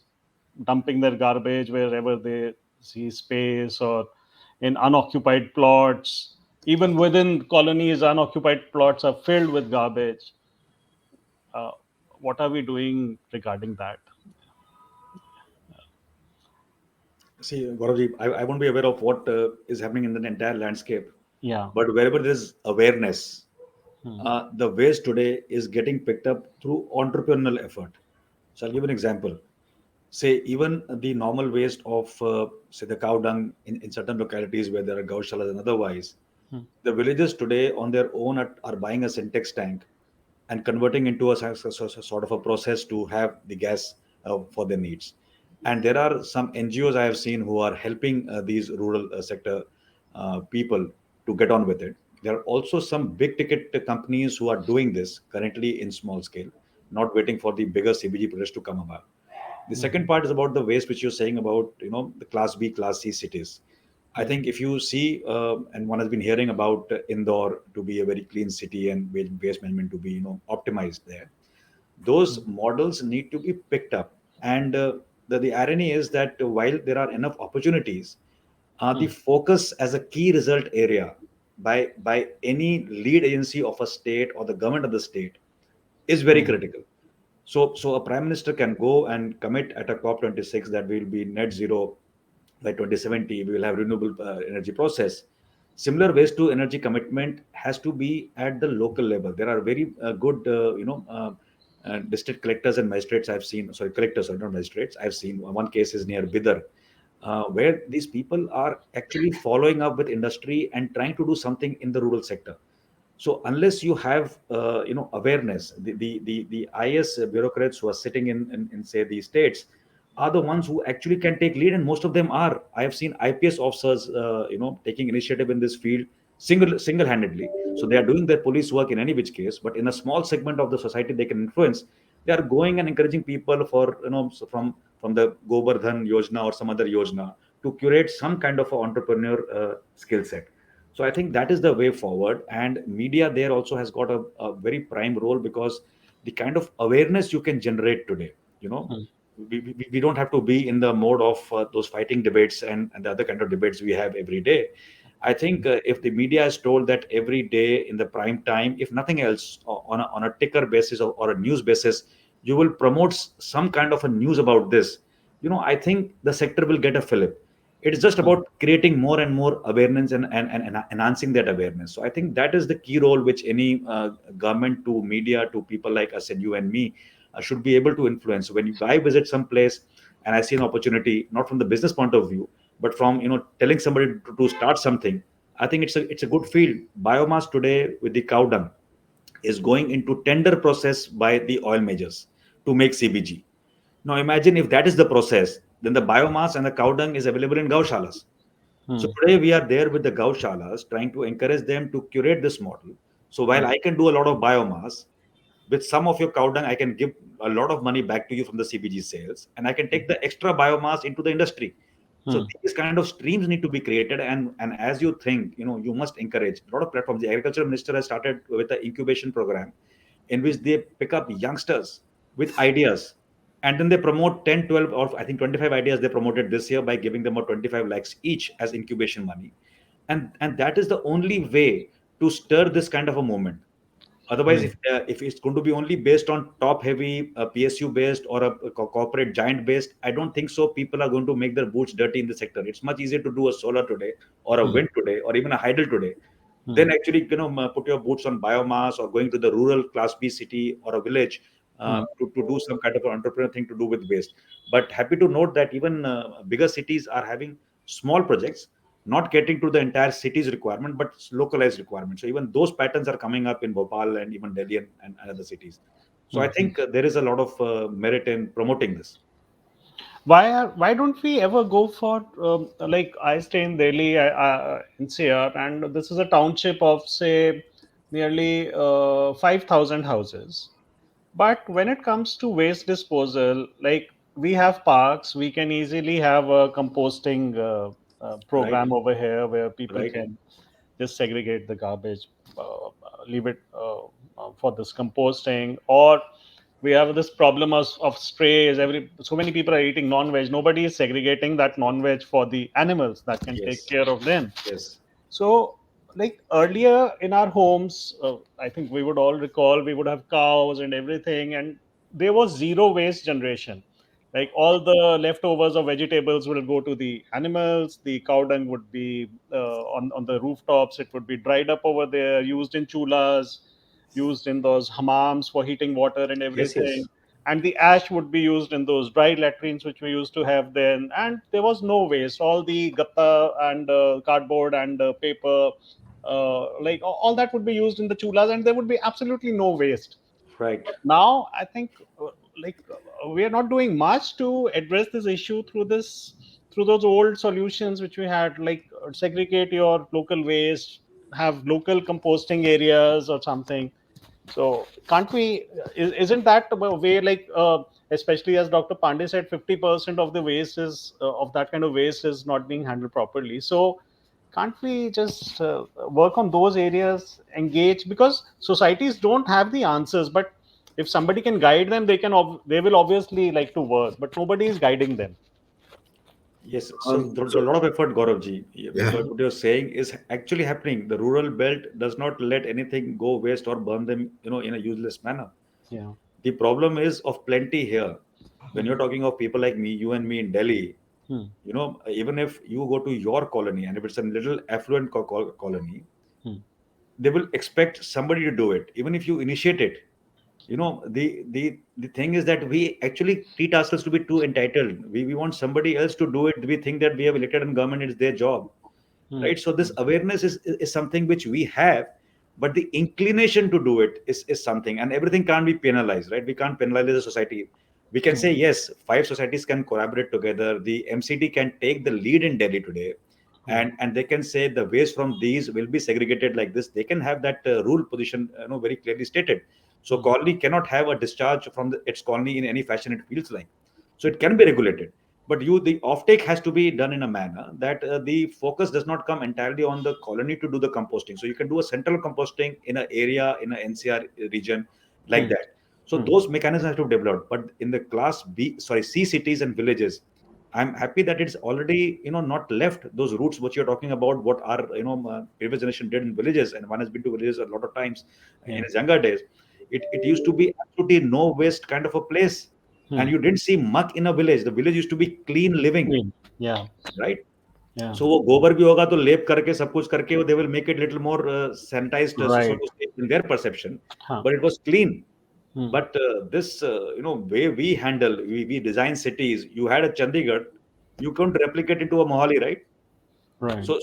dumping their garbage wherever they see space, or in unoccupied plots. Even within colonies, unoccupied plots are filled with garbage. Uh, what are we doing regarding that? See, Gauravji, I won't be aware of what is happening in the entire landscape, Yeah. but wherever there's awareness, Hmm. the waste today is getting picked up through entrepreneurial effort. So I'll give an example. Say even the normal waste of say the cow dung in certain localities where there are gaushalas and otherwise, Hmm. the villagers today on their own are buying a syntax tank and converting into a sort of a process to have the gas for their needs. And there are some NGOs I have seen who are helping these rural sector people to get on with it. There are also some big ticket companies who are doing this currently in small scale, not waiting for the bigger CBG projects to come about. The Hmm. second part is about the waste, which you're saying about, the class B, class C cities. I Hmm. think if you see, and one has been hearing about Indore to be a very clean city and waste management to be, optimized there. Those models need to be picked up. And the irony is that while there are enough opportunities, the Hmm. focus as a key result area by any lead agency of a state or the government of the state is very Hmm. critical. So a prime minister can go and commit at a COP26 that we will be net zero by 2070. We will have renewable energy process. Similar waste to energy commitment has to be at the local level. There are very good, district collectors and magistrates I've seen. Sorry, collectors, sorry, not magistrates. I've seen one case is near Bidar, where these people are actually following up with industry and trying to do something in the rural sector. So unless you have awareness, the IS bureaucrats who are sitting in say the states are the ones who actually can take lead, and most of them are. I have seen IPS officers taking initiative in this field single-handedly. So they are doing their police work in any which case, but in a small segment of the society they can influence. They are going and encouraging people for so from the Gobardhan Yojana or some other Yojana to curate some kind of a entrepreneur skill set. So I think that is the way forward, and media there also has got a very prime role, because the kind of awareness you can generate today, you know Hmm. we don't have to be in the mode of those fighting debates and the other kind of debates we have every day. I think if the media is told that every day in the prime time, if nothing else, on a ticker basis, or a news basis, you will promote some kind of a news about this, I think the sector will get a fillip. It's just Hmm. about creating more and more awareness, and enhancing that awareness. So I think that is the key role which any government to media to people like us and you and me should be able to influence. When I visit some place and I see an opportunity, not from the business point of view, but from telling somebody to start something, I think it's a good field. Biomass today with the cow dung is going into tender process by the oil majors to make CBG. Now imagine if that is the process, then the biomass and the cow dung is available in gaushalas. So Hmm. today we are there with the gaushalas trying to encourage them to curate this model. So while Hmm. I can do a lot of biomass, with some of your cow dung, I can give a lot of money back to you from the CBG sales, and I can take the extra biomass into the industry. So Hmm. these kind of streams need to be created, and as you think, you must encourage a lot of platforms. The agriculture minister has started with an incubation program in which they pick up youngsters with ideas, and then they promote 10, 12, or I think 25 ideas they promoted this year by giving them about 25 lakhs each as incubation money. And that is the only way to stir this kind of a movement. Otherwise, Hmm. if it's going to be only based on top heavy PSU based or a corporate giant based, I don't think so. People are going to make their boots dirty in the sector. It's much easier to do a solar today, or a Hmm. wind today, or even a hydel today, Hmm. then actually put your boots on biomass, or going to the rural class B city or a village Hmm. to do some kind of an entrepreneur thing to do with waste. But happy to note that even bigger cities are having small projects, not getting to the entire city's requirement, but localized requirement. So even those patterns are coming up in Bhopal and even Delhi and other cities. So I Hmm. think there is a lot of merit in promoting this. Why don't we ever go for, like, I stay in Delhi, NCR, and this is a township of, say, nearly 5,000 houses. But when it comes to waste disposal, like, we have parks, we can easily have a composting Right, program over here where people right. can just segregate the garbage, leave it for this composting. Or we have this problem of strays. So many people are eating non-veg. Nobody is segregating that non-veg for the animals that can take Yes. care of them. Yes. So, like earlier in our homes, I think we would all recall we would have cows and everything, and there was zero waste generation. Like all the leftovers of vegetables will go to the animals. The cow dung would be on the rooftops. It would be dried up over there, used in chulas, used in those hammams for heating water and Yes. Yes. everything. And the ash would be used in those dry latrines which we used to have then. And there was no waste. All the gatta and cardboard and paper, like all that would be used in the chulas, and there would be absolutely no waste. Right. Now I think we are not doing much to address this issue through those old solutions which we had, like segregate your local waste, have local composting areas or something. So can't we? Isn't that a way, like especially as Dr. Pandey said, 50% of the waste is of that kind of waste is not being handled properly. So can't we just work on those areas, engage, because societies don't have the answers, but if somebody can guide them, they will obviously like to work, but nobody is guiding them. Yes, so there's a So lot of effort, Gauravji. yeah, What you're saying is actually happening. The rural belt does not let anything go waste or burn them, in a useless manner. Yeah. The problem is of plenty here. When you're talking of people like me, you and me in Delhi, Hmm. even if you go to your colony and if it's a little affluent colony, Hmm. they will expect somebody to do it, even if you initiate it. The thing is that we actually treat ourselves to be too entitled. We want somebody else to do it. We think that we have elected in government, it's their job, Hmm. right? So this awareness is something which we have, but the inclination to do it is something, and everything can't be penalized, right? We can't penalize the society. We can say yes, 5 societies can collaborate together. The MCD can take the lead in Delhi today, and they can say the waste from these will be segregated like this. They can have that rule position, very clearly stated. So colony cannot have a discharge from its colony in any fashion it feels like. So it can be regulated, but the offtake has to be done in a manner that the focus does not come entirely on the colony to do the composting. So you can do a central composting in an area in an NCR region like Hmm. that. So those mechanisms have to be developed. But in the class B, sorry, C cities and villages, I'm happy that it's already not left those roots which you're talking about. What our previous generation did in villages, and one has been to villages a lot of times in Yeah. his younger days. It used to be absolutely no waste kind of a place, Hmm. and you didn't see muck in a village. The village used to be clean living, Clean. Yeah. right? Yeah. So वो गोबर भी होगा तो लेप करके सब कुछ करके they will make it little more sanitized, so Right. to say, in their perception, Huh. but it was clean. Hmm. But this way we handle, we design cities. You had a Chandigarh, you couldn't replicate into a Mohali, right? Right. So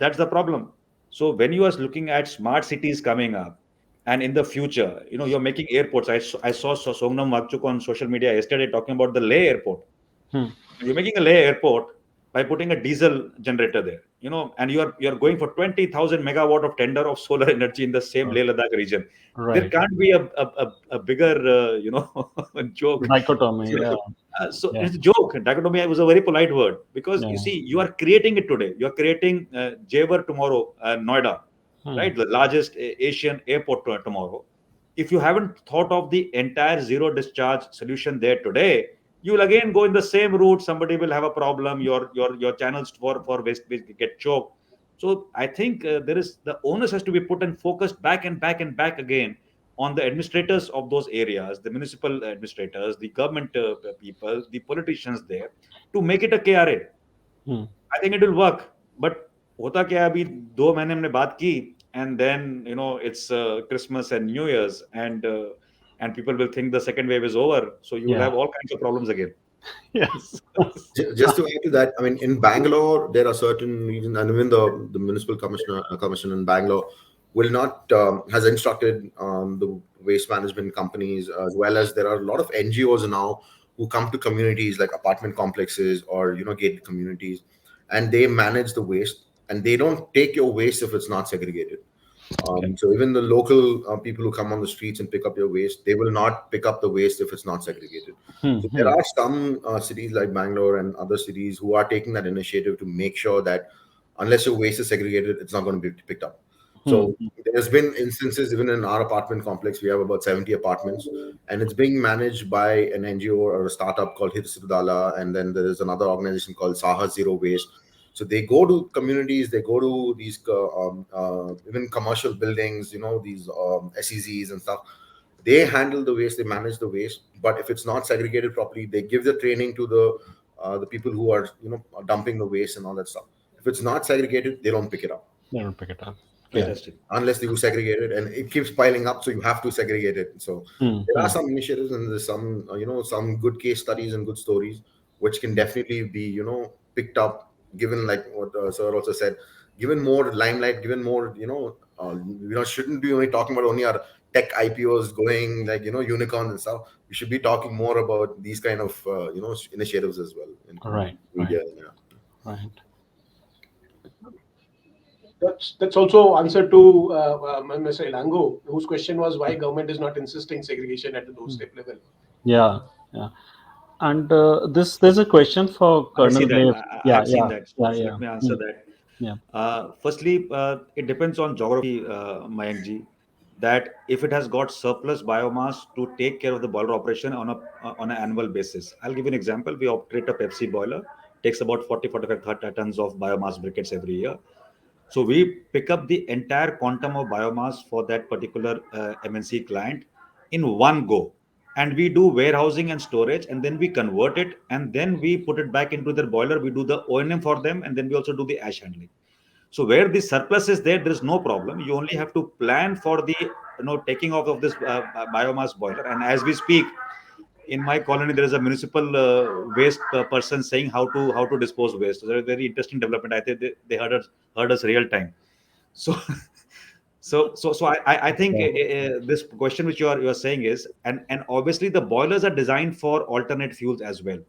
that's the problem. So when you are looking at smart cities coming up, and in the future, you're making airports. I saw Songnam Wangchuk on social media yesterday talking about the Leh airport. Hmm. You're making a Leh airport by putting a diesel generator there, and you're going for 20,000 megawatt of tender of solar energy in the same Leh Ladakh region. There Right. can't be a bigger, joke. Dichotomy. Yeah. So Yeah. it's a joke. Dichotomy was a very polite word, because you Yeah. see, you are creating it today. You are creating Jewar tomorrow, Noida, Hmm. right? The largest Asian airport tomorrow. If you haven't thought of the entire zero discharge solution there today, you will again go in the same route. Somebody will have a problem. Your channels for waste will get choked. So I think the onus has to be put and focused back and back and back again on the administrators of those areas, the municipal administrators, the government people, the politicians there, to make it a KRA. Hmm. I think it will work. But होता क्या है, अभी 2 महीने हमने बात की, and then it's Christmas and New Year's, and people will think the second wave is over. So you will Yeah. have all kinds of problems again. Yes. just to add to that, I mean, in Bangalore, there are certain regions, and even the municipal commission in Bangalore will not has instructed the waste management companies, as well as there are a lot of NGOs now who come to communities like apartment complexes or gated communities, and they manage the waste, and they don't take your waste if it's not segregated. Okay. So even the local people who come on the streets and pick up your waste, they will not pick up the waste if it's not segregated. Hmm. So there are some cities like Bangalore and other cities who are taking that initiative to make sure that unless your waste is segregated, it's not going to be picked up. So there's been instances even in our apartment complex. We have about 70 apartments, and it's being managed by an NGO or a startup called Hirsudala, and then there is another organization called Saha Zero Waste. So they go to communities, they go to these even commercial buildings, these SEZs and stuff. They handle the waste, they manage the waste. But if it's not segregated properly, they give the training to the people who are dumping the waste and all that stuff. If it's not segregated, they don't pick it up. They don't pick it up. Fantastic. Unless you segregate it, and it keeps piling up, so you have to segregate it. So there are some initiatives, and there's some some good case studies and good stories which can definitely be picked up, given, like what sir also said, given more limelight, given more shouldn't be only talking about only our tech IPOs going like unicorns and stuff. We should be talking more about these kind of initiatives as well in media. Right. That's also answer to Mr. Elango, whose question was why government is not insisting segregation at the doorstep level. Yeah. And there's a question for I see Colonel Dev. that. I have seen that. So let me answer that. Yeah. Firstly, it depends on geography, Mayankji, that if it has got surplus biomass to take care of the boiler operation on an annual basis. I'll give you an example. We operate a Pepsi boiler, takes about 40-45 tons of biomass briquettes every year. So we pick up the entire quantum of biomass for that particular MNC client in one go. And we do warehousing and storage, and then we convert it, and then we put it back into their boiler. We do the O&M for them, and then we also do the ash handling. So where the surplus is there is no problem. You only have to plan for the taking off of this biomass boiler. And as we speak, in my colony, there is a municipal waste person saying how to dispose waste. So that's a very interesting development. I think they heard us real time. So I think this question which you are saying is, and obviously the boilers are designed for alternate fuels as well.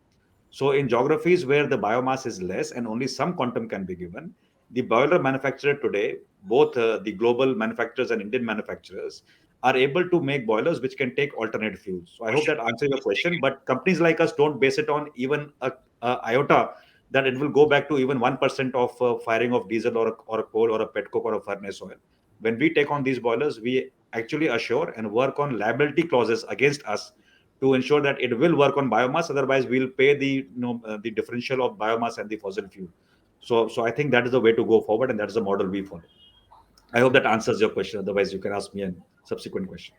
So in geographies where the biomass is less and only some quantum can be given, the boiler manufacturer today, both the global manufacturers and Indian manufacturers, are able to make boilers which can take alternate fuels. So I hope that answers your question. But companies like us don't base it on even a iota that it will go back to even 1% of firing of diesel or a coal or a petcoke or a furnace oil. When we take on these boilers, we actually assure and work on liability clauses against us to ensure that it will work on biomass. Otherwise, we'll pay the the differential of biomass and the fossil fuel. So I think that is the way to go forward, and that is the model we follow. I hope that answers your question. Otherwise, you can ask me a subsequent question.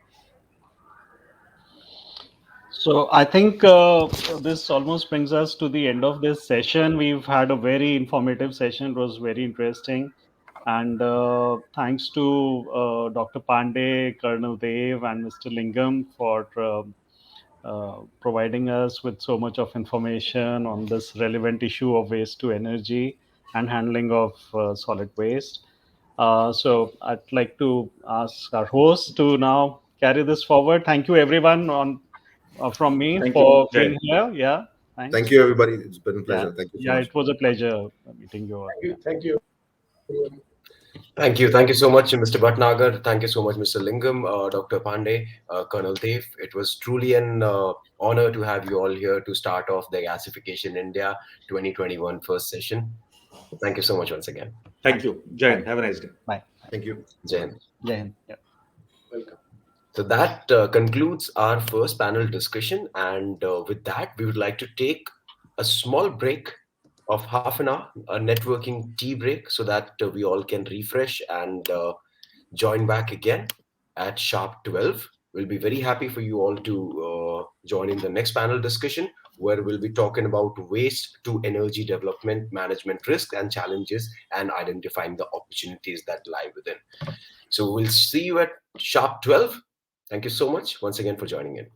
So I think this almost brings us to the end of this session. We've had a very informative session. It was very interesting. And thanks to Dr. Pandey, Colonel Dev, and Mr. Lingam for providing us with so much of information on this relevant issue of waste to energy and handling of solid waste. So I'd like to ask our host to now carry this forward. Thank you, everyone, from me Thank for you, being here. Yeah, thanks. Thank you, everybody. It's been a pleasure. Thank you so much. It was a pleasure meeting you all. Thank you. Thank you so much, Mr. Bhatnagar. Thank you so much, Mr. Lingam, Dr. Pandey, Colonel Dev. It was truly an honor to have you all here to start off the Gasification India 2021 first session. Thank you so much once again. Thank you. Jai Hind. Have a nice day. Bye. Thank you. Jai Hind. Jai Hind. Yeah. Welcome. So that concludes our first panel discussion. And with that, we would like to take a small break of half an hour, a networking tea break, so that we all can refresh and join back again at sharp 12. We'll be very happy for you all to join in the next panel discussion, where we'll be talking about waste to energy development, management risk and challenges, and identifying the opportunities that lie within. So we'll see you at sharp 12. Thank you so much once again for joining in.